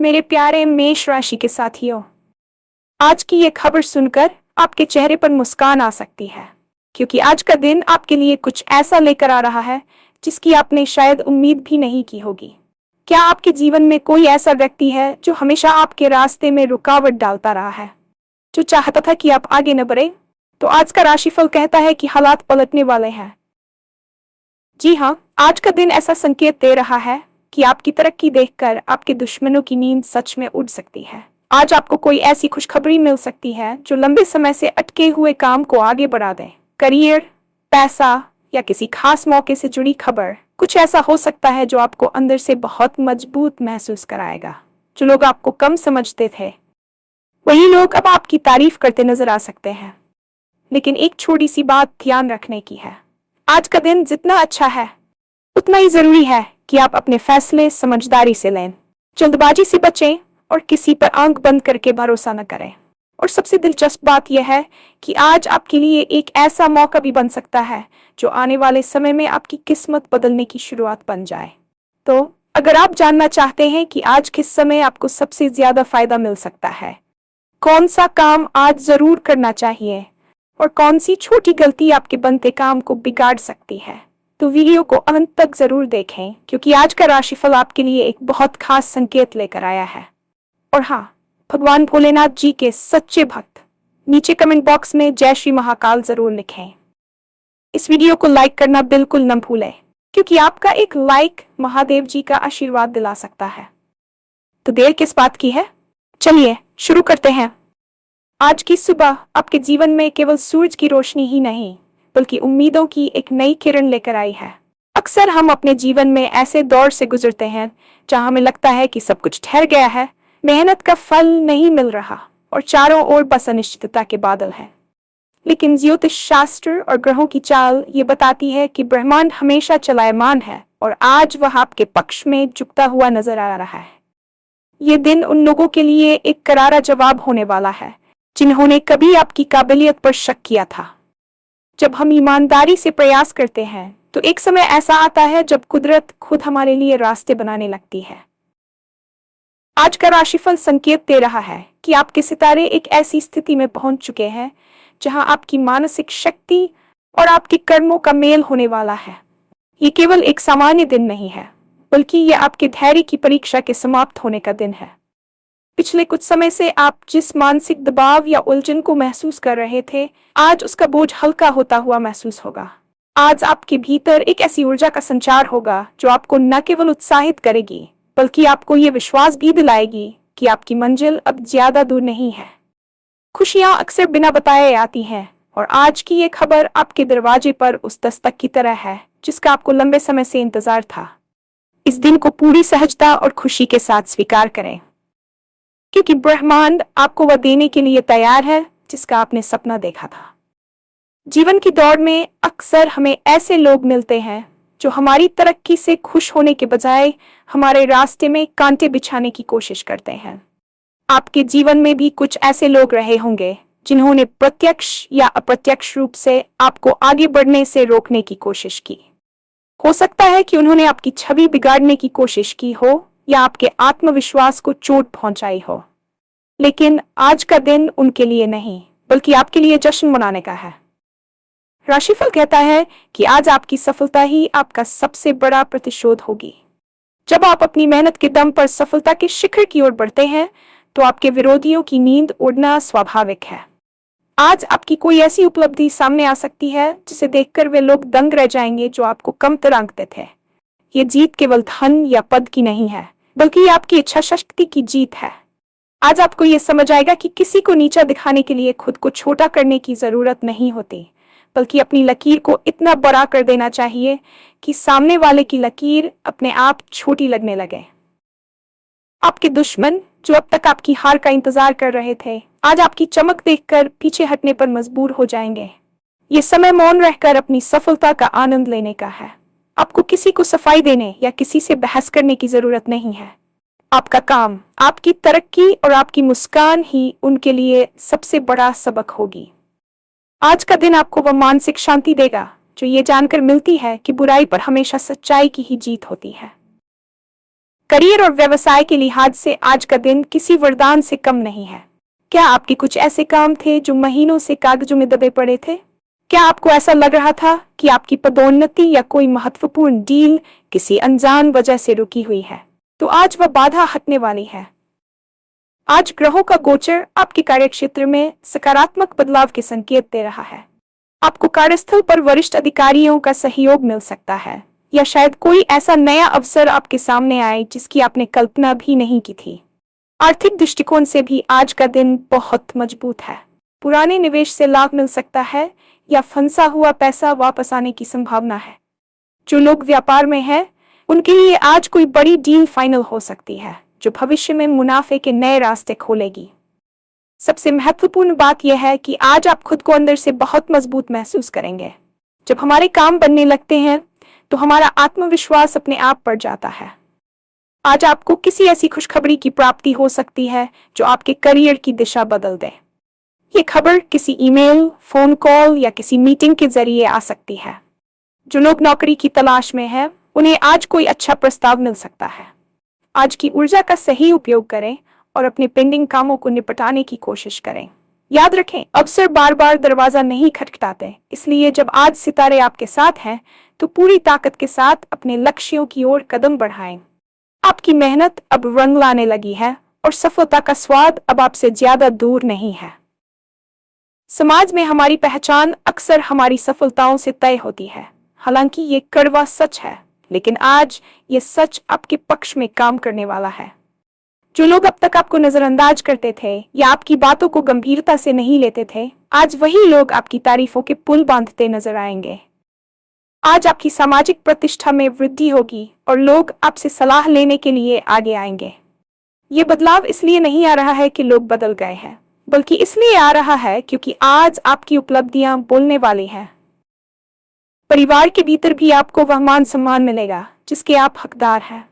मेरे प्यारे मेष राशि के साथियों, आज की ये खबर सुनकर आपके चेहरे पर मुस्कान आ सकती है, क्योंकि आज का दिन आपके लिए कुछ ऐसा लेकर आ रहा है जिसकी आपने शायद उम्मीद भी नहीं की होगी। क्या आपके जीवन में कोई ऐसा व्यक्ति है जो हमेशा आपके रास्ते में रुकावट डालता रहा है, जो चाहता था कि आप आगे न बढ़े? तो आज का राशिफल कहता है कि हालात पलटने वाले हैं। जी हाँ, आज का दिन ऐसा संकेत दे रहा है कि आपकी तरक्की देखकर आपके दुश्मनों की नींद सच में उड़ सकती है। आज आपको कोई ऐसी खुशखबरी मिल सकती है जो लंबे समय से अटके हुए काम को आगे बढ़ा दे। करियर, पैसा या किसी खास मौके से जुड़ी खबर, कुछ ऐसा हो सकता है जो आपको अंदर से बहुत मजबूत महसूस कराएगा। जो लोग आपको कम समझते थे, वही लोग अब आपकी तारीफ करते नजर आ सकते हैं। लेकिन एक छोटी सी बात ध्यान रखने की है, आज का दिन जितना अच्छा है उतना ही जरूरी है कि आप अपने फैसले समझदारी से लें। जल्दबाजी से बचें और किसी पर आंख बंद करके भरोसा न करें। और सबसे दिलचस्प बात यह है कि आज आपके लिए एक ऐसा मौका भी बन सकता है जो आने वाले समय में आपकी किस्मत बदलने की शुरुआत बन जाए। तो अगर आप जानना चाहते हैं कि आज किस समय आपको सबसे ज्यादा फायदा मिल सकता है, कौन सा काम आज जरूर करना चाहिए और कौन सी छोटी गलती आपके बनते काम को बिगाड़ सकती है, तो वीडियो को अंत तक जरूर देखें, क्योंकि आज का राशिफल आपके लिए एक बहुत खास संकेत लेकर आया है। और हाँ, भगवान भोलेनाथ जी के सच्चे भक्त नीचे कमेंट बॉक्स में जय श्री महाकाल जरूर लिखें। इस वीडियो को लाइक करना बिल्कुल न भूलें, क्योंकि आपका एक लाइक महादेव जी का आशीर्वाद दिला सकता है। तो देर किस बात की है, चलिए शुरू करते हैं। आज की सुबह आपके जीवन में केवल सूरज की रोशनी ही नहीं, बल्कि उम्मीदों की एक नई किरण लेकर आई है। अक्सर हम अपने जीवन में ऐसे दौर से गुजरते हैं जहां हमें लगता है कि सब कुछ ठहर गया है, मेहनत का फल नहीं मिल रहा और चारों ओर बस अनिश्चितता के बादल हैं। लेकिन ज्योतिष शास्त्र और ग्रहों की चाल ये बताती है कि ब्रह्मांड हमेशा चलायमान है और आज वह आपके पक्ष में झुकता हुआ नजर आ रहा है। ये दिन उन लोगों के लिए एक करारा जवाब होने वाला है जिन्होंने कभी आपकी काबिलियत पर शक किया था। जब हम ईमानदारी से प्रयास करते हैं तो एक समय ऐसा आता है जब कुदरत खुद हमारे लिए रास्ते बनाने लगती है। आज का राशिफल संकेत दे रहा है कि आपके सितारे एक ऐसी स्थिति में पहुंच चुके हैं जहां आपकी मानसिक शक्ति और आपके कर्मों का मेल होने वाला है। ये केवल एक सामान्य दिन नहीं है, बल्कि यह आपके धैर्य की परीक्षा के समाप्त होने का दिन है। पिछले कुछ समय से आप जिस मानसिक दबाव या उलझन को महसूस कर रहे थे, आज उसका बोझ हल्का होता हुआ महसूस होगा। आज आपके भीतर एक ऐसी ऊर्जा का संचार होगा जो आपको न केवल उत्साहित करेगी, बल्कि आपको ये विश्वास भी दिलाएगी कि आपकी मंजिल अब ज्यादा दूर नहीं है। खुशियां अक्सर बिना बताए आती हैं और आज की ये खबर आपके दरवाजे पर उस दस्तक की तरह है जिसका आपको लंबे समय से इंतजार था। इस दिन को पूरी सहजता और खुशी के साथ स्वीकार करें, क्योंकि ब्रह्मांड आपको वह देने के लिए तैयार है जिसका आपने सपना देखा था। जीवन की दौड़ में अक्सर हमें ऐसे लोग मिलते हैं जो हमारी तरक्की से खुश होने के बजाय हमारे रास्ते में कांटे बिछाने की कोशिश करते हैं। आपके जीवन में भी कुछ ऐसे लोग रहे होंगे जिन्होंने प्रत्यक्ष या अप्रत्यक्ष रूप से आपको आगे बढ़ने से रोकने की कोशिश की। हो सकता है कि उन्होंने आपकी छवि बिगाड़ने की कोशिश की हो या आपके आत्मविश्वास को चोट पहुंचाई हो। लेकिन आज का दिन उनके लिए नहीं, बल्कि आपके लिए जश्न मनाने का है। राशिफल कहता है कि आज आपकी सफलता ही आपका सबसे बड़ा प्रतिशोध होगी। जब आप अपनी मेहनत के दम पर सफलता के शिखर की ओर बढ़ते हैं तो आपके विरोधियों की नींद उड़ना स्वाभाविक है। आज आपकी कोई ऐसी उपलब्धि सामने आ सकती है जिसे देखकर वे लोग दंग रह जाएंगे जो आपको कमतर आंकते थे। ये जीत केवल धन या पद की नहीं है, बल्कि आपकी इच्छा शक्ति की जीत है। आज आपको ये समझ आएगा कि किसी को नीचा दिखाने के लिए खुद को छोटा करने की जरूरत नहीं होती, बल्कि अपनी लकीर को इतना बड़ा कर देना चाहिए कि सामने वाले की लकीर अपने आप छोटी लगने लगे। आपके दुश्मन जो अब तक आपकी हार का इंतजार कर रहे थे, आज आपकी चमक देखकर पीछे हटने पर मजबूर हो जाएंगे। ये समय मौन रहकर अपनी सफलता का आनंद लेने का है। आपको किसी को सफाई देने या किसी से बहस करने की जरूरत नहीं है। आपका काम, आपकी तरक्की और आपकी मुस्कान ही उनके लिए सबसे बड़ा सबक होगी। आज का दिन आपको वह मानसिक शांति देगा जो ये जानकर मिलती है कि बुराई पर हमेशा सच्चाई की ही जीत होती है। करियर और व्यवसाय के लिहाज से आज का दिन किसी वरदान से कम नहीं है। क्या आपके कुछ ऐसे काम थे जो महीनों से कागजों में दबे पड़े थे? क्या आपको ऐसा लग रहा था कि आपकी पदोन्नति या कोई महत्वपूर्ण डील किसी अनजान वजह से रुकी हुई है? तो आज वह बाधा हटने वाली है। आज ग्रहों का गोचर आपके कार्यक्षेत्र में सकारात्मक बदलाव के संकेत दे रहा है। आपको कार्यस्थल पर वरिष्ठ अधिकारियों का सहयोग मिल सकता है, या शायद कोई ऐसा नया अवसर आपके सामने आए जिसकी आपने कल्पना भी नहीं की थी। आर्थिक दृष्टिकोण से भी आज का दिन बहुत मजबूत है। पुराने निवेश से लाभ मिल सकता है या फंसा हुआ पैसा वापस आने की संभावना है। जो लोग व्यापार में हैं, उनके लिए आज कोई बड़ी डील फाइनल हो सकती है जो भविष्य में मुनाफे के नए रास्ते खोलेगी। सबसे महत्वपूर्ण बात यह है कि आज आप खुद को अंदर से बहुत मजबूत महसूस करेंगे। जब हमारे काम बनने लगते हैं तो हमारा आत्मविश्वास अपने आप बढ़ जाता है। आज आपको किसी ऐसी खुशखबरी की प्राप्ति हो सकती है जो आपके करियर की दिशा बदल दे। ये खबर किसी ईमेल, फोन कॉल या किसी मीटिंग के जरिए आ सकती है। जो लोग नौकरी की तलाश में हैं, उन्हें आज कोई अच्छा प्रस्ताव मिल सकता है। आज की ऊर्जा का सही उपयोग करें और अपने पेंडिंग कामों को निपटाने की कोशिश करें। याद रखें, अवसर बार बार दरवाजा नहीं खटखटाते, इसलिए जब आज सितारे आपके साथ हैं तो पूरी ताकत के साथ अपने लक्ष्यों की ओर कदम बढ़ाएं। आपकी मेहनत अब रंग लाने लगी है और सफलता का स्वाद अब आपसे ज्यादा दूर नहीं है। समाज में हमारी पहचान अक्सर हमारी सफलताओं से तय होती है। हालांकि ये कड़वा सच है, लेकिन आज ये सच आपके पक्ष में काम करने वाला है। जो लोग अब तक आपको नजरअंदाज करते थे या आपकी बातों को गंभीरता से नहीं लेते थे, आज वही लोग आपकी तारीफों के पुल बांधते नजर आएंगे। आज आपकी सामाजिक प्रतिष्ठा में वृद्धि होगी और लोग आपसे सलाह लेने के लिए आगे आएंगे। ये बदलाव इसलिए नहीं आ रहा है कि लोग बदल गए हैं, बल्कि इसलिए आ रहा है क्योंकि आज आपकी उपलब्धियां बोलने वाली हैं। परिवार के भीतर भी आपको वह मान सम्मान मिलेगा जिसके आप हकदार हैं।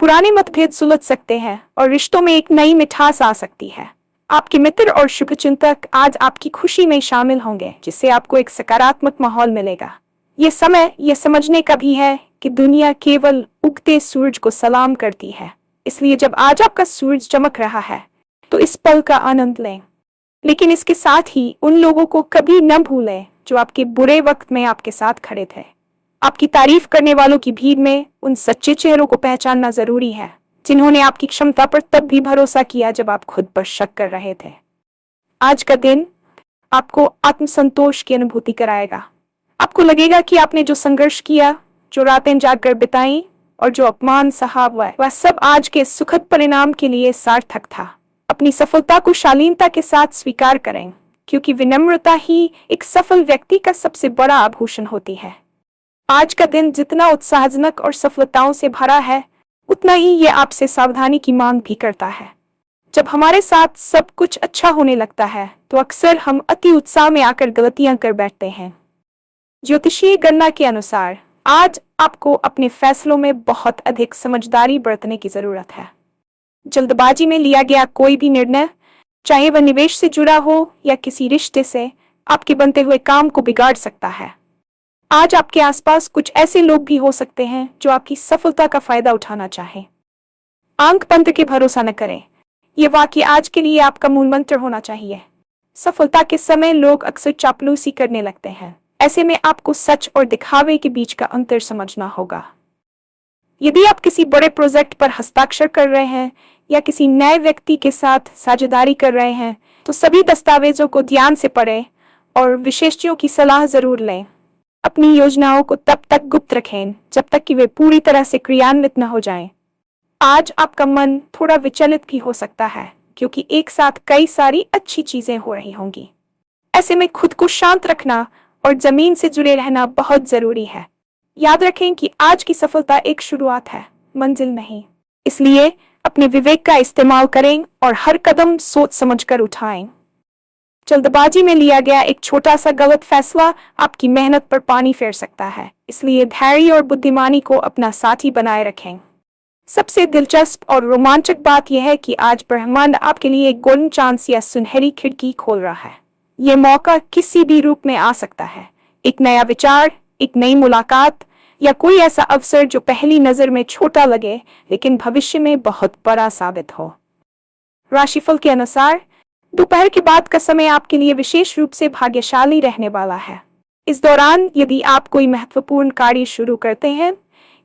पुराने मतभेद सुलझ सकते हैं और रिश्तों में एक नई मिठास आ सकती है। आपके मित्र और शुभचिंतक आज आपकी खुशी में शामिल होंगे, जिससे आपको एक सकारात्मक माहौल मिलेगा। ये समय यह समझने का भी है कि दुनिया केवल उगते सूरज को सलाम करती है। इसलिए जब आज आपका सूरज चमक रहा है तो इस पल का आनंद लें, लेकिन इसके साथ ही उन लोगों को कभी न भूलें जो आपके बुरे वक्त में आपके साथ खड़े थे। आपकी तारीफ करने वालों की भीड़ में उन सच्चे चेहरों को पहचानना जरूरी है जिन्होंने आपकी क्षमता पर तब भी भरोसा किया जब आप खुद पर शक कर रहे थे। आज का दिन आपको आत्मसंतोष की अनुभूति कराएगा। आपको लगेगा कि आपने जो संघर्ष किया, जो रातें जागकर बिताई और जो अपमान सहा वह सब आज के सुखद परिणाम के लिए सार्थक था। अपनी सफलता को शालीनता के साथ स्वीकार करें, क्योंकि विनम्रता ही एक सफल व्यक्ति का सबसे बड़ा आभूषण होती है। आज का दिन जितना उत्साहजनक और सफलताओं से भरा है, उतना ही ये आपसे सावधानी की मांग भी करता है। जब हमारे साथ सब कुछ अच्छा होने लगता है तो अक्सर हम अति उत्साह में आकर गलतियां कर बैठते हैं। ज्योतिषीय गणना के अनुसार आज आपको अपने फैसलों में बहुत अधिक समझदारी बरतने की जरूरत है। जल्दबाजी में लिया गया कोई भी निर्णय, चाहे वह निवेश से जुड़ा हो या किसी रिश्ते से, आपके बनते हुए काम को बिगाड़ सकता है। आज आपके आसपास कुछ ऐसे लोग भी हो सकते हैं जो आपकी सफलता का फायदा उठाना चाहें। आंक पंत्र के भरोसा न करें, ये वाक्य आज के लिए आपका मूल मंत्र होना चाहिए। सफलता के समय लोग अक्सर चापलूसी करने लगते हैं। ऐसे में आपको सच और दिखावे के बीच का अंतर समझना होगा। यदि आप किसी बड़े प्रोजेक्ट पर हस्ताक्षर कर रहे हैं या किसी नए व्यक्ति के साथ साझेदारी कर रहे हैं, तो सभी दस्तावेजों को ध्यान से पढ़ें और विशेषज्ञों की सलाह जरूर लें। अपनी योजनाओं को तब तक गुप्त रखें जब तक कि वे पूरी तरह से क्रियान्वित न हो जाएं। आज आपका मन थोड़ा विचलित भी हो सकता है, क्योंकि एक साथ कई सारी अच्छी चीजें हो रही होंगी। ऐसे में खुद को शांत रखना और जमीन से जुड़े रहना बहुत जरूरी है। याद रखें कि आज की सफलता एक शुरुआत है, मंजिल नहीं। इसलिए अपने विवेक का इस्तेमाल करें और हर कदम सोच समझकर उठाएं। जल्दबाजी में लिया गया एक छोटा सा गलत फैसला आपकी मेहनत पर पानी फेर सकता है, इसलिए धैर्य और बुद्धिमानी को अपना साथी बनाए रखें। सबसे दिलचस्प और रोमांचक बात यह है कि आज ब्रह्मांड आपके लिए एक गोल्डन चांस या सुनहरी खिड़की खोल रहा है। ये मौका किसी भी रूप में आ सकता है। एक नया विचार, एक नई मुलाकात, या कोई ऐसा अवसर जो पहली नजर में छोटा लगे लेकिन भविष्य में बहुत बड़ा साबित हो। राशिफल के अनुसार दोपहर के बाद का समय आपके लिए विशेष रूप से भाग्यशाली रहने वाला है। इस दौरान यदि आप कोई महत्वपूर्ण कार्य शुरू करते हैं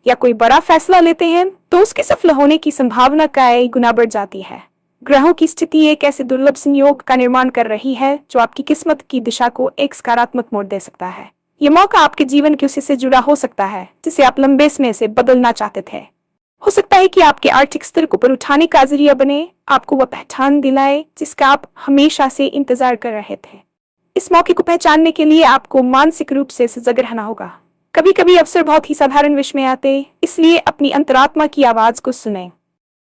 या कोई बड़ा फैसला लेते हैं तो उसके सफल होने की संभावना कई गुना बढ़ जाती है। ग्रहों की स्थिति एक ऐसे दुर्लभ संयोग का निर्माण कर रही है जो आपकी किस्मत की दिशा को एक सकारात्मक मोड़ दे सकता है। ये मौका आपके जीवन के उसी से जुड़ा हो सकता है जिसे आप लंबे समय से बदलना चाहते थे। हो सकता है कि आपके आर्थिक स्तर को ऊपर उठाने का जरिया बने, आपको वह पहचान दिलाए जिसका आप हमेशा से इंतजार कर रहे थे। इस मौके को पहचानने के लिए आपको मानसिक रूप से सजग रहना होगा। कभी कभी अवसर बहुत ही साधारण विषय में आते, इसलिए अपनी अंतरात्मा की आवाज को सुने।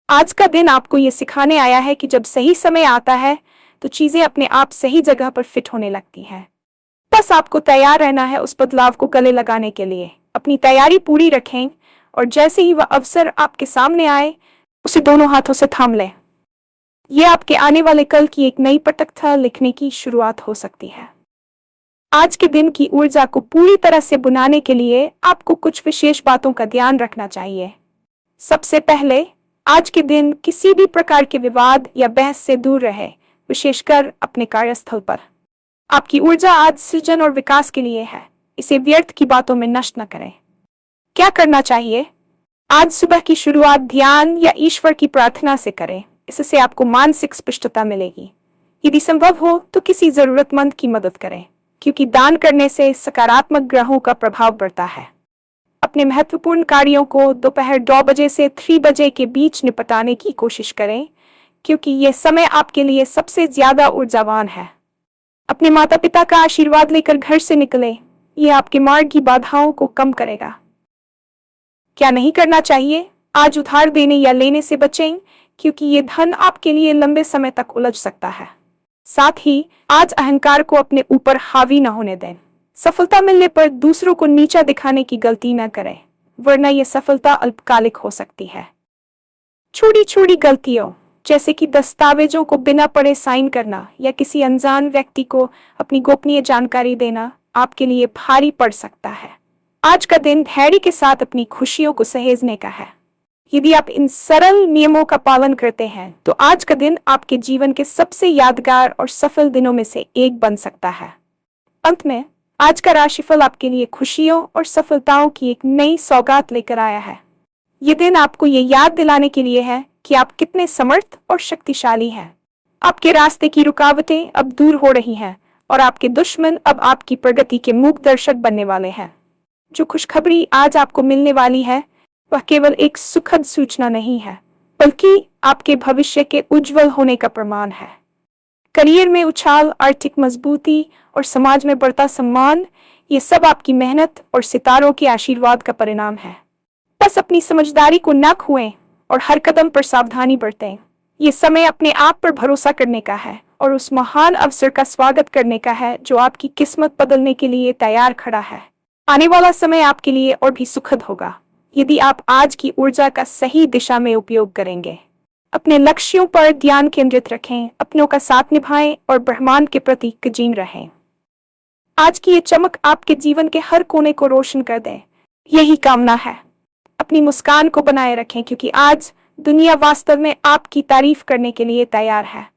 आज का दिन आपको ये सिखाने आया है कि जब सही समय आता है तो चीजें अपने आप सही जगह पर फिट होने लगती हैं। बस आपको तैयार रहना है उस बदलाव को गले लगाने के लिए। अपनी तैयारी पूरी रखें और जैसे ही वह अवसर आपके सामने आए उसे दोनों हाथों से थाम लें। यह आपके आने वाले कल की एक नई पटकथा लिखने की शुरुआत हो सकती है। आज के दिन की ऊर्जा को पूरी तरह से बुनाने के लिए आपको कुछ विशेष बातों का ध्यान रखना चाहिए। सबसे पहले, आज के दिन किसी भी प्रकार के विवाद या बहस से दूर रहे, विशेषकर अपने कार्यस्थल पर। आपकी ऊर्जा आज सृजन और विकास के लिए है, इसे व्यर्थ की बातों में नष्ट न करें। क्या करना चाहिए? आज सुबह की शुरुआत ध्यान या ईश्वर की प्रार्थना से करें, इससे आपको मानसिक स्पष्टता मिलेगी। यदि संभव हो तो किसी जरूरतमंद की मदद करें, क्योंकि दान करने से सकारात्मक ग्रहों का प्रभाव बढ़ता है। अपने महत्वपूर्ण कार्यों को दोपहर 2 बजे से 3 बजे के बीच निपटाने की कोशिश करें, क्योंकि यह समय आपके लिए सबसे ज्यादा ऊर्जावान है। अपने माता पिता का आशीर्वाद लेकर घर से निकलें, यह आपके मार्ग की बाधाओं को कम करेगा। क्या नहीं करना चाहिए? आज उधार देने या लेने से बचें, क्योंकि ये धन आपके लिए लंबे समय तक उलझ सकता है। साथ ही आज अहंकार को अपने ऊपर हावी न होने दें। सफलता मिलने पर दूसरों को नीचा दिखाने की गलती न करें, वरना यह सफलता अल्पकालिक हो सकती है। छोटी छोटी गलतियों जैसे कि दस्तावेजों को बिना पढ़े साइन करना या किसी अनजान व्यक्ति को अपनी गोपनीय जानकारी देना आपके लिए भारी पड़ सकता है। आज का दिन धैर्य के साथ अपनी खुशियों को सहेजने का है। यदि आप इन सरल नियमों का पालन करते हैं तो आज का दिन आपके जीवन के सबसे यादगार और सफल दिनों में से एक बन सकता है। अंत में, आज का राशिफल आपके लिए खुशियों और सफलताओं की एक नई सौगात लेकर आया है। ये दिन आपको ये याद दिलाने के लिए है कि आप कितने समर्थ और शक्तिशाली हैं। आपके रास्ते की रुकावटें अब दूर हो रही हैं और आपके दुश्मन अब आपकी प्रगति के मूक दर्शक बनने वाले हैं। जो खुशखबरी आज आपको मिलने वाली है वह केवल एक सुखद सूचना नहीं है, बल्कि आपके भविष्य के उज्जवल होने का प्रमाण है। करियर में उछाल, आर्थिक मजबूती और समाज में बढ़ता सम्मान, ये सब आपकी मेहनत और सितारों के आशीर्वाद का परिणाम है। बस अपनी समझदारी को न खोएं और हर कदम पर सावधानी बरतें। ये समय अपने आप पर भरोसा करने का है और उस महान अवसर का स्वागत करने का है जो आपकी किस्मत बदलने के लिए तैयार खड़ा है। आने वाला समय आपके लिए और भी सुखद होगा यदि आप आज की ऊर्जा का सही दिशा में उपयोग करेंगे। अपने लक्ष्यों पर ध्यान केंद्रित रखें, अपनों का साथ निभाएं और ब्रह्मांड के प्रति सजीव रहें। आज की ये चमक आपके जीवन के हर कोने को रोशन कर दे, यही कामना है। अपनी मुस्कान को बनाए रखें, क्योंकि आज दुनिया वास्तव में आपकी तारीफ करने के लिए तैयार है।